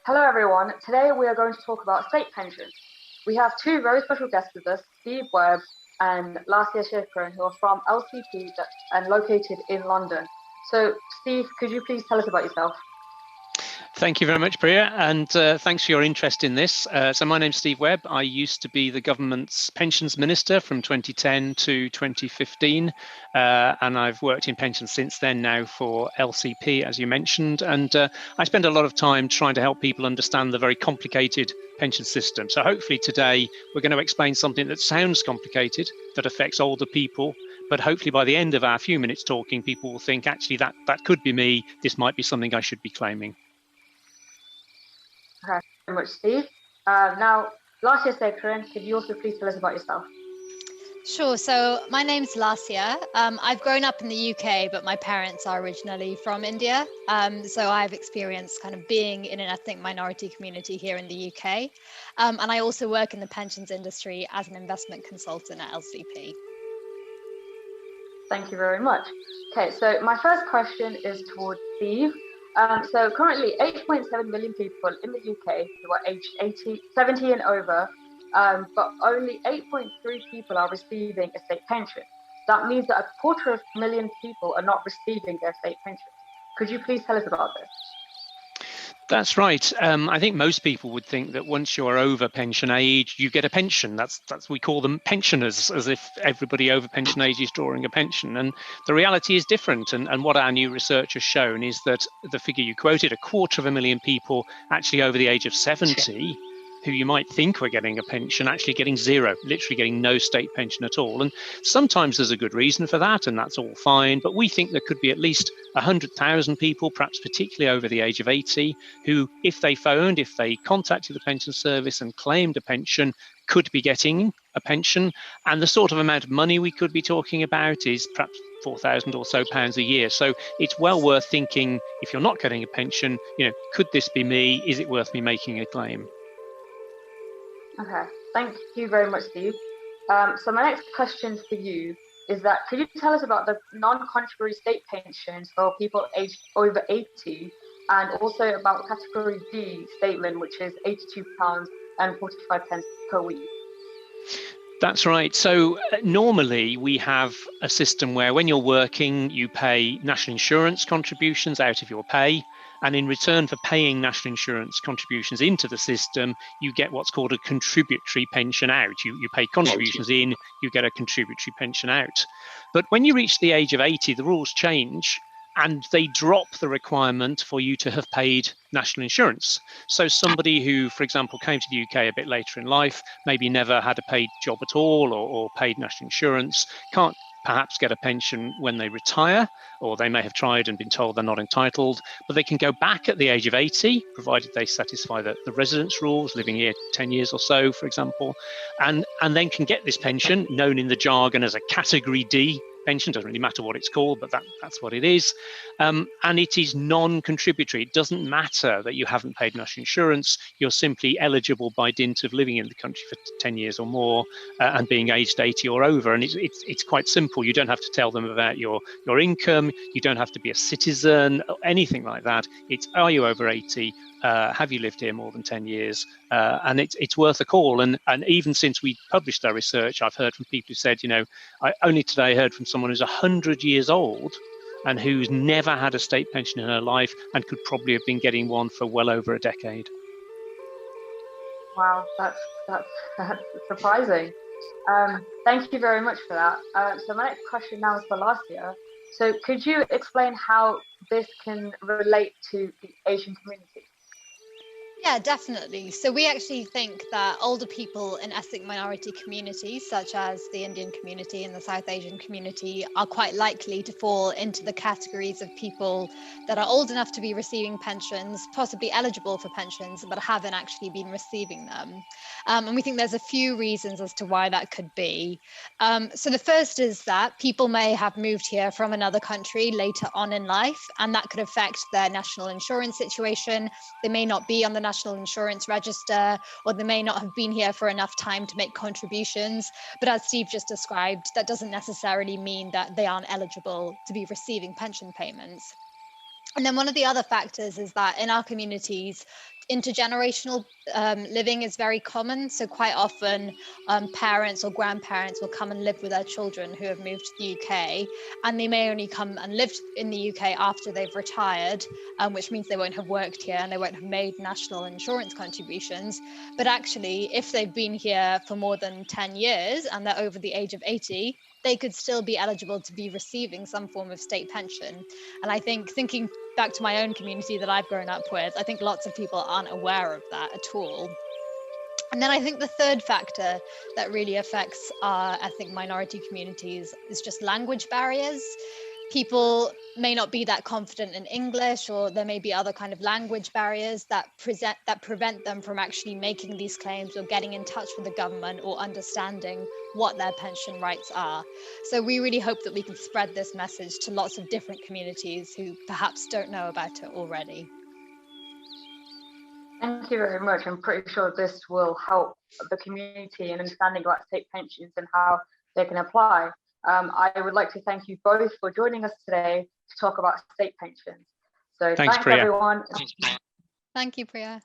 Hello everyone, today we are going to talk about state pensions. We have two very special guests with us, Steve Webb and Laasya Shekaran, who are from LCP and located in London. So Steve, could you please tell us about yourself? Thank you very much, Priya, and thanks for your interest in this. So my name's Steve Webb. I used to be the government's pensions minister from 2010 to 2015, and I've worked in pensions since then now for LCP, as you mentioned, and I spend a lot of time trying to help people understand the very complicated pension system. So hopefully today we're going to explain something that sounds complicated, that affects older people, but hopefully by the end of our few minutes talking, people will think, actually, that could be me. This might be something I should be claiming. Okay, thank you very much, Steve. Now, Laasya Shekaran, could you also please tell us about yourself? Sure. So my name's Laasya. I've grown up in the UK, but my parents are originally from India. So I've experienced kind of being in an ethnic minority community here in the UK. And I also work in the pensions industry as an investment consultant at LCP. Thank you very much. Okay, so my first question is towards Steve. So currently 8.7 million people in the UK who are aged 70 and over, but only 8.3 people are receiving a state pension. That means that 250,000 people are not receiving their state pension. Could you please tell us about this? That's right. I think most people would think that once you're over pension age, you get a pension. That's we call them pensioners, as if everybody over pension age is drawing a pension. And the reality is different. And what our new research has shown is that the figure you quoted, 250,000 people actually over the age of 70, who you might think were getting a pension, actually getting zero, literally getting no state pension at all. And sometimes there's a good reason for that, and that's all fine. But we think there could be at least 100,000 people, perhaps particularly over the age of 80, who, if they phoned, if they contacted the pension service and claimed a pension, could be getting a pension. And the sort of amount of money we could be talking about is perhaps £4,000 or so a year. So it's well worth thinking, if you're not getting a pension, could this be me? Is it worth me making a claim? Okay, thank you very much, Steve. So my next question for you is that could you tell us about the non-contributory state pensions for people aged over 80, and also about category D statement, which is £82.45 per week? That's right. So normally we have a system where when you're working, you pay national insurance contributions out of your pay. And in return for paying national insurance contributions into the system, you get what's called a contributory pension out. You pay contributions in, you get a contributory pension out. But when you reach the age of 80, the rules change and they drop the requirement for you to have paid national insurance. So somebody who, for example, came to the UK a bit later in life, maybe never had a paid job at all or paid national insurance, can't perhaps get a pension when they retire, or they may have tried and been told they're not entitled, but they can go back at the age of 80, provided they satisfy the residence rules, living here 10 years or so, for example, and then can get this pension, known in the jargon as a category D pension. Doesn't really matter what it's called, but that's what it is. And it is non-contributory. It doesn't matter that you haven't paid national insurance. You're simply eligible by dint of living in the country for 10 years or more and being aged 80 or over. And it's quite simple. You don't have to tell them about your income. You don't have to be a citizen, anything like that. It's, are you over 80? Have you lived here more than 10 years? And it's worth a call. And even since we published our research, I've heard from people who said, I only today heard from someone who's 100 years old and who's never had a state pension in her life and could probably have been getting one for well over a decade. Wow, that's surprising. Thank you very much for that. So my next question now is for Laasya. So could you explain how this can relate to the Asian community? Yeah, definitely. So we actually think that older people in ethnic minority communities, such as the Indian community and the South Asian community, are quite likely to fall into the categories of people that are old enough to be receiving pensions, possibly eligible for pensions, but haven't actually been receiving them. And we think there's a few reasons as to why that could be. So the first is that people may have moved here from another country later on in life, and that could affect their national insurance situation. They may not be on the national insurance register, or they may not have been here for enough time to make contributions. But as Steve just described, that doesn't necessarily mean that they aren't eligible to be receiving pension payments. And then one of the other factors is that in our communities, intergenerational living is very common. So quite often parents or grandparents will come and live with their children who have moved to the UK, and they may only come and live in the UK after they've retired, which means they won't have worked here and they won't have made national insurance contributions. But actually, if they've been here for more than 10 years and they're over the age of 80, they could still be eligible to be receiving some form of state pension. And I think, thinking back to my own community that I've grown up with, I think lots of people aren't aware of that at all. And then I think the third factor that really affects our ethnic minority communities is just language barriers. People may not be that confident in English, or there may be other kind of language barriers that prevent them from actually making these claims or getting in touch with the government or understanding what their pension rights are. So we really hope that we can spread this message to lots of different communities who perhaps don't know about it already. Thank you very much. I'm pretty sure this will help the community in understanding about state pensions and how they can apply. I would like to thank you both for joining us today to talk about state pensions. So thanks Priya. everyone. Thank you, Priya.